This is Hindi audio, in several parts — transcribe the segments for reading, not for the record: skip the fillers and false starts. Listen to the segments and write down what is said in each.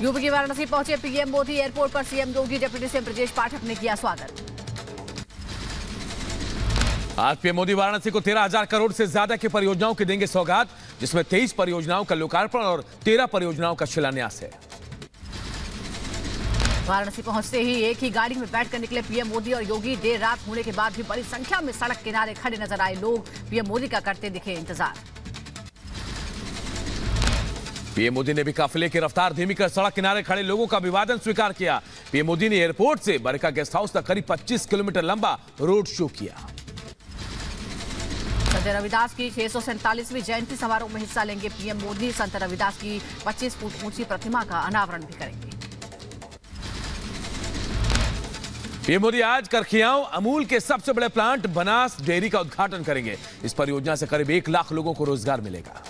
यूपी की वाराणसी पहुंचे पीएम मोदी। एयरपोर्ट पर सीएम योगी, डिप्टी सीएम ब्रजेश पाठक ने किया स्वागत। आज पीएम मोदी वाराणसी को 13,000 करोड़ से ज्यादा की परियोजनाओं की देंगे सौगात, जिसमें 23 परियोजनाओं का लोकार्पण और 13 परियोजनाओं का शिलान्यास है। वाराणसी पहुंचते ही एक ही गाड़ी में बैठकर निकले पीएम मोदी और योगी। देर रात होने के बाद भी बड़ी संख्या में सड़क किनारे खड़े नजर आए लोग। पीएम मोदी का करते दिखे इंतजार। पीएम मोदी ने भी काफिले की रफ्तार धीमी कर सड़क किनारे खड़े लोगों का अभिवादन स्वीकार किया। पीएम मोदी ने एयरपोर्ट से बरका गेस्ट हाउस तक करीब 25 किलोमीटर लंबा रोड शो किया। संत रविदास की 647वीं जयंती समारोह में हिस्सा लेंगे पीएम मोदी। संत रविदास की 25 फुट ऊंची प्रतिमा का अनावरण भी करेंगे। पीएम मोदी आज करखियाओं अमूल के सबसे बड़े प्लांट बनास डेयरी का उद्घाटन करेंगे। इस परियोजना से करीब 1 लाख लोगों को रोजगार मिलेगा।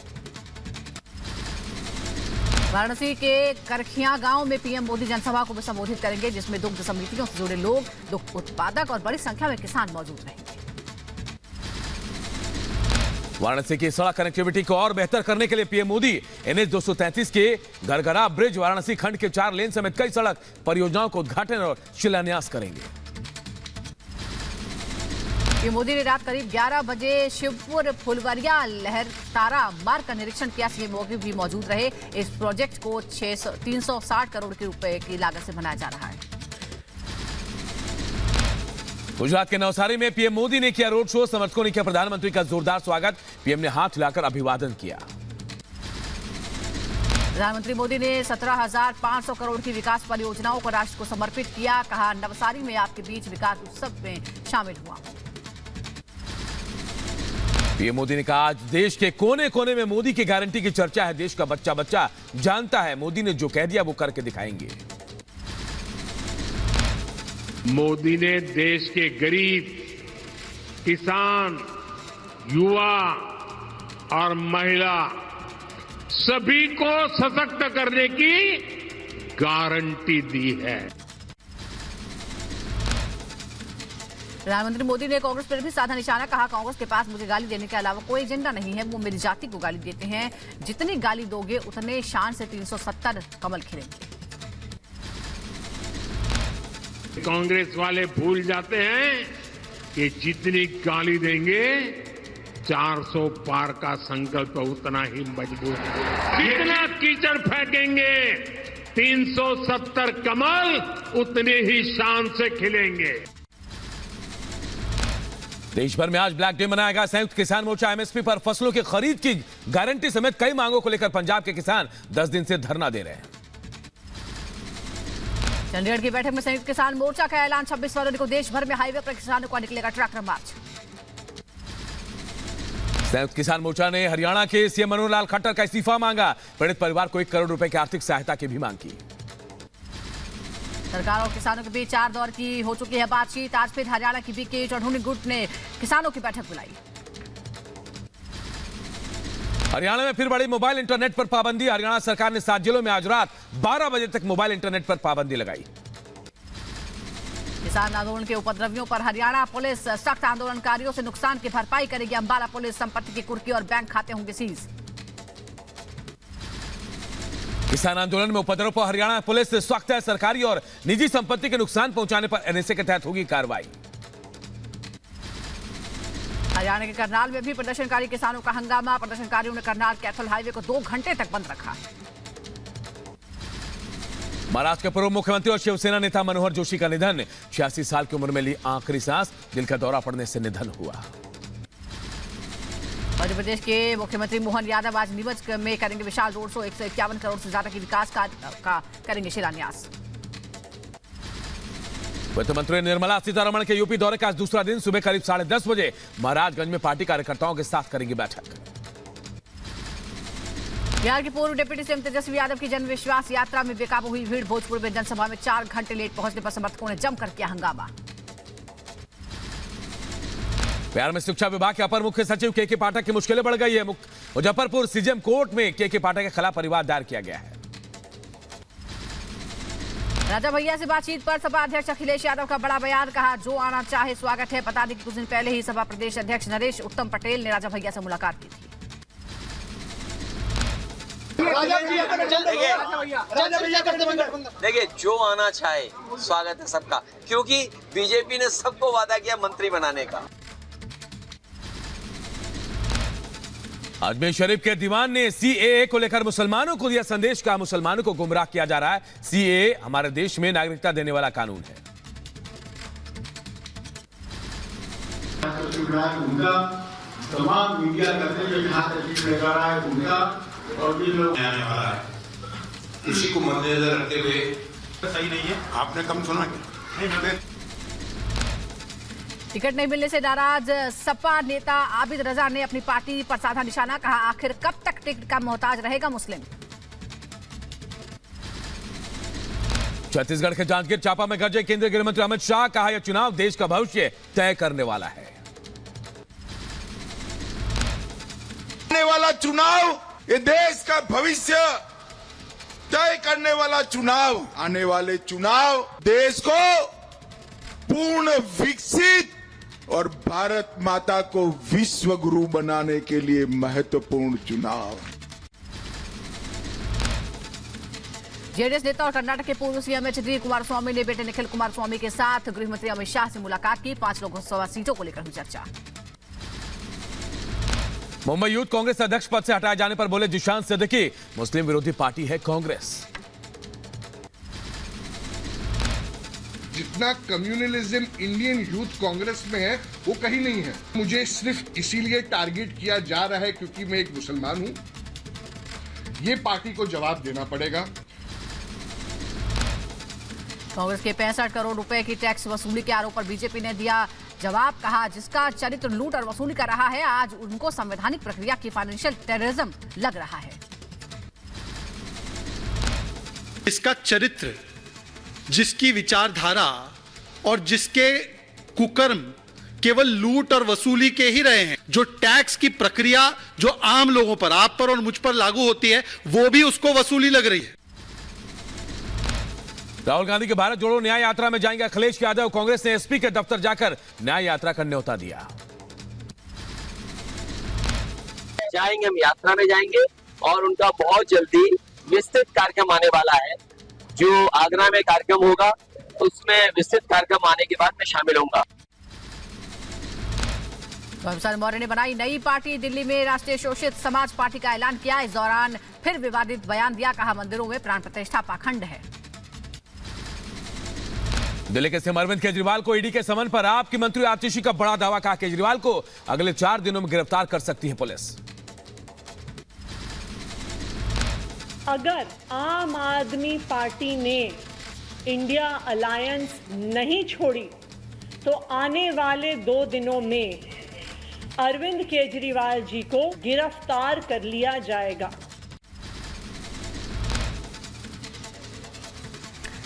वाराणसी के करखिया गांव में पीएम मोदी जनसभा को भी संबोधित करेंगे, जिसमें दुग्ध समितियों से जुड़े लोग, दुग्ध उत्पादक और बड़ी संख्या में किसान मौजूद रहेंगे। वाराणसी की सड़क कनेक्टिविटी को और बेहतर करने के लिए पीएम मोदी NH 233 के गरगरा ब्रिज, वाराणसी खंड के 4 लेन समेत कई सड़क परियोजनाओं का उद्घाटन और शिलान्यास करेंगे। पीएम मोदी ने रात करीब 11 बजे शिवपुर फुलवरिया लहरतारा मार्ग का निरीक्षण किया। सीएम मोदी भी मौजूद रहे। इस प्रोजेक्ट को 360 करोड़ रुपए की लागत से बनाया जा रहा है। गुजरात के नवसारी में पीएम मोदी ने किया रोड शो। समर्थकों ने किया प्रधानमंत्री का जोरदार स्वागत। पीएम ने हाथ हिलाकर अभिवादन किया। प्रधानमंत्री मोदी ने 17,500 करोड़ की विकास परियोजनाओं को राष्ट्र को समर्पित किया। कहा, नवसारी में आपके बीच विकास उत्सव में शामिल हुआ। पीएम मोदी ने कहा, आज देश के कोने कोने में मोदी की गारंटी की चर्चा है। देश का बच्चा बच्चा जानता है, मोदी ने जो कह दिया वो करके दिखाएंगे। मोदी ने देश के गरीब, किसान, युवा और महिला सभी को सशक्त करने की गारंटी दी है। प्रधानमंत्री मोदी ने कांग्रेस पर भी साधा निशाना। कहा, कांग्रेस के पास मुझे गाली देने के अलावा कोई एजेंडा नहीं है। वो मेरी जाति को गाली देते हैं। जितनी गाली दोगे उतने शान से 370 कमल खिलेंगे। कांग्रेस वाले भूल जाते हैं कि जितनी गाली देंगे 400 पार का संकल्प उतना ही मजबूत है। जितना कीचड़ फेंकेंगे 370 कमल उतने ही शान से खिलेंगे। देश भर में आज ब्लैक डे मनाया गया। संयुक्त किसान मोर्चा एमएसपी पर फसलों की खरीद की गारंटी समेत कई मांगों को लेकर पंजाब के किसान 10 दिन से धरना दे रहे हैं। चंडीगढ़ की बैठक में संयुक्त किसान मोर्चा का ऐलान। 26 फरवरी को देश भर में हाईवे पर किसानों का निकलेगा ट्रैक्टर मार्च। संयुक्त किसान मोर्चा ने हरियाणा के सीएम मनोहर लाल खट्टर का इस्तीफा मांगा। पीड़ित परिवार को 1 करोड़ रुपए की आर्थिक सहायता की भी मांग की। सरकार और किसानों के बीच 4 दौर की हो चुकी है बातचीत। आज फिर हरियाणा की बीके चौधरी गुट ने किसानों की बैठक बुलाई। हरियाणा में फिर बढ़ी मोबाइल इंटरनेट पर पाबंदी। हरियाणा सरकार ने 7 जिलों में आज रात 12 बजे तक मोबाइल इंटरनेट पर पाबंदी लगाई। किसान आंदोलन के उपद्रवियों पर हरियाणा पुलिस सख्त। आंदोलनकारियों से नुकसान की भरपाई करेगी। अंबाला पुलिस संपत्ति की कुर्की और बैंक खाते होंगे सीज। किसान आंदोलन में उपद्रव पर हरियाणा पुलिस सख्त है। सरकारी और निजी संपत्ति के नुकसान पहुंचाने पर एनएसए के तहत होगी कार्रवाई। हरियाणा के करनाल में भी प्रदर्शनकारी किसानों का हंगामा। प्रदर्शनकारियों ने करनाल कैथल हाईवे को 2 घंटे तक बंद रखा। महाराष्ट्र के पूर्व मुख्यमंत्री और शिवसेना नेता मनोहर जोशी का निधन। 86 साल की उम्र में ली आखिरी सांस। दिल का दौरा पड़ने से निधन हुआ। मध्य प्रदेश के मुख्यमंत्री मोहन यादव आज नीमच में करेंगे विशाल रोड शो। 151 करोड़ से ज्यादा की विकास का करेंगे शिलान्यास। वित्त मंत्री निर्मला सीतारमण के यूपी दौरे का आज दूसरा दिन। सुबह करीब 10:30 बजे महाराजगंज में पार्टी कार्यकर्ताओं के साथ करेंगी बैठक। बिहार के पूर्व डिप्टी सीएम तेजस्वी यादव की जन विश्वास यात्रा में बेकाबू हुई भीड़। भोजपुर में जनसभा में 4 घंटे लेट पहुंचने पर समर्थकों ने जमकर किया हंगामा। बिहार में शिक्षा विभाग के अपर मुख्य सचिव के पाठक की मुश्किलें बढ़ गई है। मुजफ्फरपुर सीजेएम कोर्ट में के पाठक के खिलाफ परिवाद दायर किया गया है। राजा भैया से बातचीत पर सपा अध्यक्ष अखिलेश यादव का बड़ा बयान। कहा, जो आना चाहे स्वागत है। बता दें कि कुछ दिन पहले ही सपा प्रदेश अध्यक्ष नरेश उत्तम पटेल ने राजा भैया से मुलाकात की थी। देखिए, जो आना चाहे स्वागत है सबका, क्योंकि बीजेपी ने सबको वादा किया मंत्री बनाने का। अजमेर शरीफ के दीवान ने सीएए को लेकर मुसलमानों को दिया संदेश, का मुसलमानों को गुमराह किया जा रहा है। सीएए हमारे देश में नागरिकता देने वाला कानून है। उनका तमाम मीडिया करते हुए यहाँ तशरीफ लेकर रहा है उनका, और भी लोग आने वाला है, इसी को मद्देनजर रखते हुए सही नहीं है। आपने कम सुना क्या? टिकट नहीं मिलने से नाराज सपा नेता आबिद रजा ने अपनी पार्टी पर साधा निशाना, कहा आखिर कब तक टिकट का मोहताज रहेगा मुस्लिम। छत्तीसगढ़ के जांजगीर चांपा में गरजे केंद्रीय गृह मंत्री अमित शाह, कहा यह चुनाव देश का भविष्य तय करने वाला है। आने वाला चुनाव ये देश का भविष्य तय करने वाला चुनाव, आने वाले चुनाव देश को पूर्ण विकसित और भारत माता को विश्व गुरु बनाने के लिए महत्वपूर्ण चुनाव। जेडीएस नेता और कर्नाटक के पूर्व सीएम एच.डी. कुमारस्वामी ने बेटे निखिल कुमारस्वामी के साथ गृह मंत्री अमित शाह से मुलाकात की। 5 लोकसभा सीटों को लेकर हुई चर्चा। मुंबई यूथ कांग्रेस अध्यक्ष पद से हटाए जाने पर बोले जिशान सिद्दीकी, मुस्लिम विरोधी पार्टी है कांग्रेस। जितना कम्युनलिज्म इंडियन यूथ कांग्रेस में है वो कहीं नहीं है। मुझे सिर्फ इसीलिए टारगेट किया जा रहा है क्योंकि मैं एक मुसलमान हूं। ये पार्टी को जवाब देना पड़ेगा। कांग्रेस के 65 करोड़ रुपए की टैक्स वसूली के आरोप पर बीजेपी ने दिया जवाब, कहा जिसका चरित्र लूट और वसूली कर रहा है आज उनको संवैधानिक प्रक्रिया की फाइनेंशियल टेररिज्म लग रहा है। इसका चरित्र, जिसकी विचारधारा और जिसके कुकर्म केवल लूट और वसूली के ही रहे हैं, जो टैक्स की प्रक्रिया जो आम लोगों पर, आप पर और मुझ पर लागू होती है, वो भी उसको वसूली लग रही है। राहुल गांधी के भारत जोड़ो न्याय यात्रा में जाएंगे अखिलेश यादव, कांग्रेस ने एसपी के दफ्तर जाकर न्याय यात्रा का न्योता दिया। जाएंगे, हम यात्रा में जाएंगे और उनका बहुत जल्दी विस्तृत कार्यक्रम आने वाला है। जो आगरा में कार्यक्रम होगा उसमें विस्तृत कार्यक्रम आने के बाद मैं शामिल होऊंगा। भंसार मौर्य ने बनाई नई पार्टी, दिल्ली में राष्ट्रीय शोषित समाज पार्टी का ऐलान किया। इस दौरान फिर विवादित बयान दिया, कहा मंदिरों में प्राण प्रतिष्ठा पाखंड है। दिल्ली के सीएम अरविंद केजरीवाल को ईडी के समन पर आपकी मंत्री आतिशी का बड़ा दावा, कहा केजरीवाल को अगले 4 दिनों में गिरफ्तार कर सकती है पुलिस। अगर आम आदमी पार्टी ने इंडिया अलायंस नहीं छोड़ी तो आने वाले 2 दिनों में अरविंद केजरीवाल जी को गिरफ्तार कर लिया जाएगा।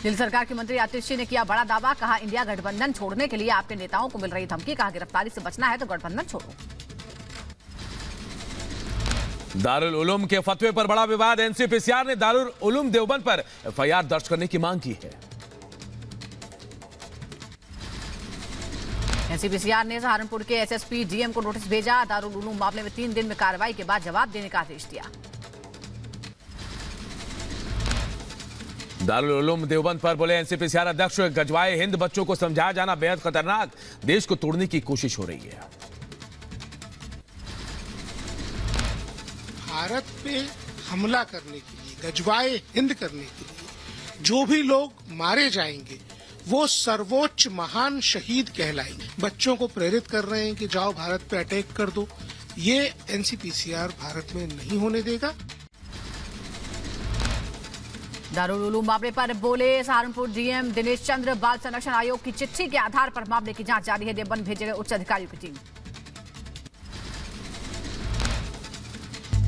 दिल्ली सरकार के मंत्री आतिशी ने किया बड़ा दावा, कहा इंडिया गठबंधन छोड़ने के लिए आपके नेताओं को मिल रही धमकी, कहा गिरफ्तारी से बचना है तो गठबंधन छोड़ो। दारुल उलूम के फतवे पर बड़ा विवाद, एनसीपीसीआर ने दारुल उलूम देवबंद पर एफआईआर दर्ज करने की मांग की है। एनसीपीसीआर ने सहारनपुर के एसएसपी डीएम को नोटिस भेजा। दारुल उलूम मामले में 3 दिन में कार्रवाई के बाद जवाब देने का आदेश दिया। दारुल उलूम देवबंद पर बोले एनसीपीसीआर अध्यक्ष, गजवाए हिंद बच्चों को समझाया जाना बेहद खतरनाक, देश को तोड़ने की कोशिश हो रही है। भारत पे हमला करने के लिए, गजवाए हिंद करने के लिए जो भी लोग मारे जाएंगे वो सर्वोच्च महान शहीद कहलाएंगे। बच्चों को प्रेरित कर रहे हैं कि जाओ भारत पे अटैक कर दो, ये एनसीपीसीआर भारत में नहीं होने देगा। दारुल उलूम मामले पर बोले सहारनपुर डीएम दिनेश चंद्र, बाल संरक्षण आयोग की चिट्ठी के आधार पर मामले की जांच जारी है। देवबंद भेजे गए उच्च अधिकारियों की टीम।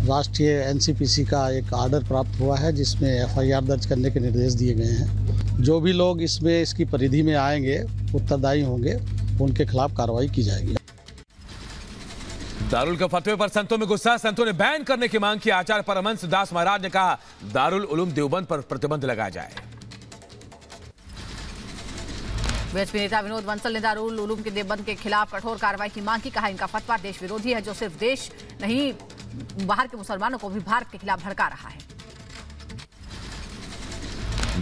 राष्ट्रीय एनसीपीसी का एक आर्डर प्राप्त हुआ है जिसमें एफआईआर दर्ज करने के निर्देश दिए गए हैं। जो भी लोग इसमें इसकी परिधि में आएंगे, उत्तरदायी होंगे, उनके खिलाफ कार्रवाई की जाएगी। दारुल के फतवे पर संतों में गुस्सा, संतों ने बैन करने की मांग की। आचार्य परमहंस दास महाराज ने कहा दारुल उलूम देवबंद पर प्रतिबंध लगाया जाए। बीएसपी नेता विनोद बंसल ने दारुल उलूम के देवबंद के खिलाफ कठोर कार्रवाई की मांग की। कहा इनका फतवा देश विरोधी है जो सिर्फ देश नहीं बाहर के मुसलमानों को भी भारत के खिलाफ भड़का रहा है।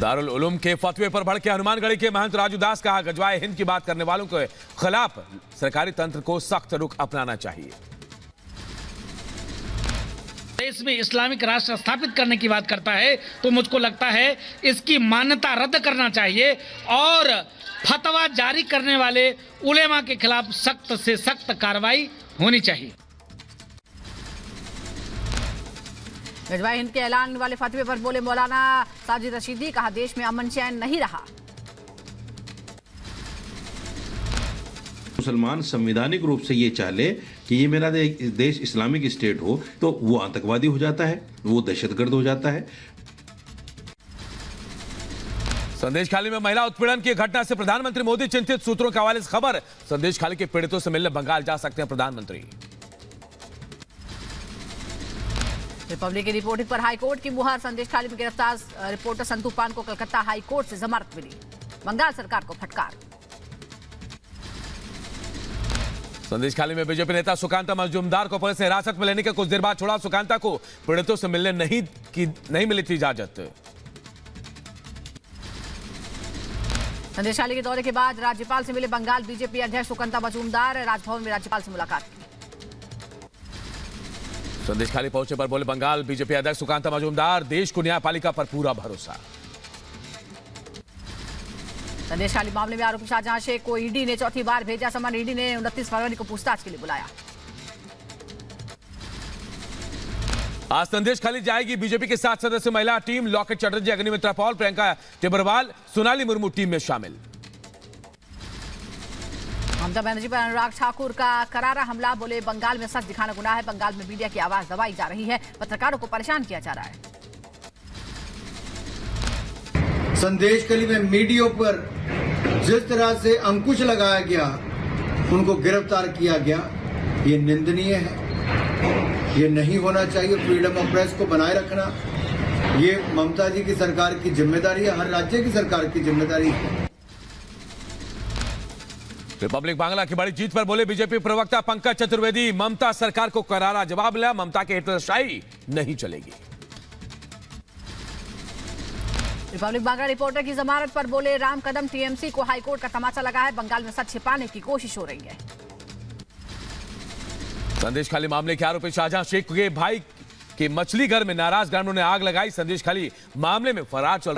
दारुल उलूम के फतवे पर भड़के हनुमानगढ़ी के महंत राजू दास कहा, गजवाए हिंद की बात करने वालों के खिलाफ सरकारी तंत्र को सख्त रुख अपनाना चाहिए। देश में इस्लामिक राष्ट्र स्थापित करने की बात करता है तो मुझको लगता है इसकी मान्यता रद्द करना चाहिए और फतवा जारी करने वाले उलेमा के खिलाफ सख्त से सख्त कार्रवाई होनी चाहिए। गजवाए हिंद के ऐलान वाले फतवे पर बोले मौलाना साजिद रशीदी, कहा देश में अमन चैन नहीं रहा। मुसलमान संवैधानिक रूप से ये चाहे कि ये मेरा देश इस्लामिक स्टेट हो तो वो आतंकवादी हो जाता है, वो दहशतगर्द हो जाता है। संदेशखाली में महिला उत्पीड़न की घटना से प्रधानमंत्री मोदी चिंतित, सूत्रों के हवाले से खबर, संदेशखाली के पीड़ितों से मिलने बंगाल जा सकते हैं प्रधानमंत्री। रिपब्लिक की रिपोर्टिंग पर हाईकोर्ट की मुहर, संदेशखाली में गिरफ्तार रिपोर्टर संतू पान को कलकत्ता हाईकोर्ट से जमानत मिली, बंगाल सरकार को फटकार। संदेशखाली में बीजेपी नेता सुकांता मजूमदार को पुलिस ने हिरासत में लेने के कुछ देर बाद छोड़ा। सुकांता को पीड़ितों से मिलने नहीं मिली थी इजाजत। संदेशखाली के दौरे के बाद राज्यपाल से मिले बंगाल बीजेपी अध्यक्ष सुकांता मजूमदार, राजभवन में राज्यपाल से मुलाकात की। संदेशखाली पहुंचे पर बोले बंगाल बीजेपी अध्यक्ष सुकांता मजूमदार, देश को न्यायपालिका पर पूरा भरोसा। संदेशखाली मामले में आरोपी शाहजहां शेख को ईडी ने चौथी बार भेजा समन। ईडी ने 29 फरवरी को पूछताछ के लिए बुलाया। आज संदेशखाली जाएगी बीजेपी के 7 सदस्य महिला टीम, लॉकेट चटर्जी, अग्निमित्रा पॉल, प्रियंका टिब्बरवाल, सोनाली मुर्मू टीम में शामिल। ममता बनर्जी पर अनुराग ठाकुर का करारा हमला, बोले बंगाल में सच दिखाना गुनाह है, बंगाल में मीडिया की आवाज दबाई जा रही है, पत्रकारों को परेशान किया जा रहा है। संदेशखाली में मीडिया पर जिस तरह से अंकुश लगाया गया, उनको गिरफ्तार किया गया, ये निंदनीय है, ये नहीं होना चाहिए। फ्रीडम ऑफ प्रेस को बनाए रखना ये ममता जी की सरकार की जिम्मेदारी है, हर राज्य की सरकार की जिम्मेदारी है। रिपब्लिक बांग्ला की बड़ी जीत पर बोले बीजेपी प्रवक्ता पंकज चतुर्वेदी, ममता सरकार को करारा जवाब मिला, ममता की हिटलरशाही नहीं चलेगी। रिपब्लिक बांग्ला रिपोर्टर की जमानत पर बोले राम कदम, टीएमसी को हाईकोर्ट का तमाचा लगा है, बंगाल में सच छिपाने की कोशिश हो रही है। संदेशखाली मामले के आरोपी शाहजहां शेख के भाई के मछली घर में नाराज ग्रामीणों ने आग लगाई। संदेशखाली मामले में फरार चल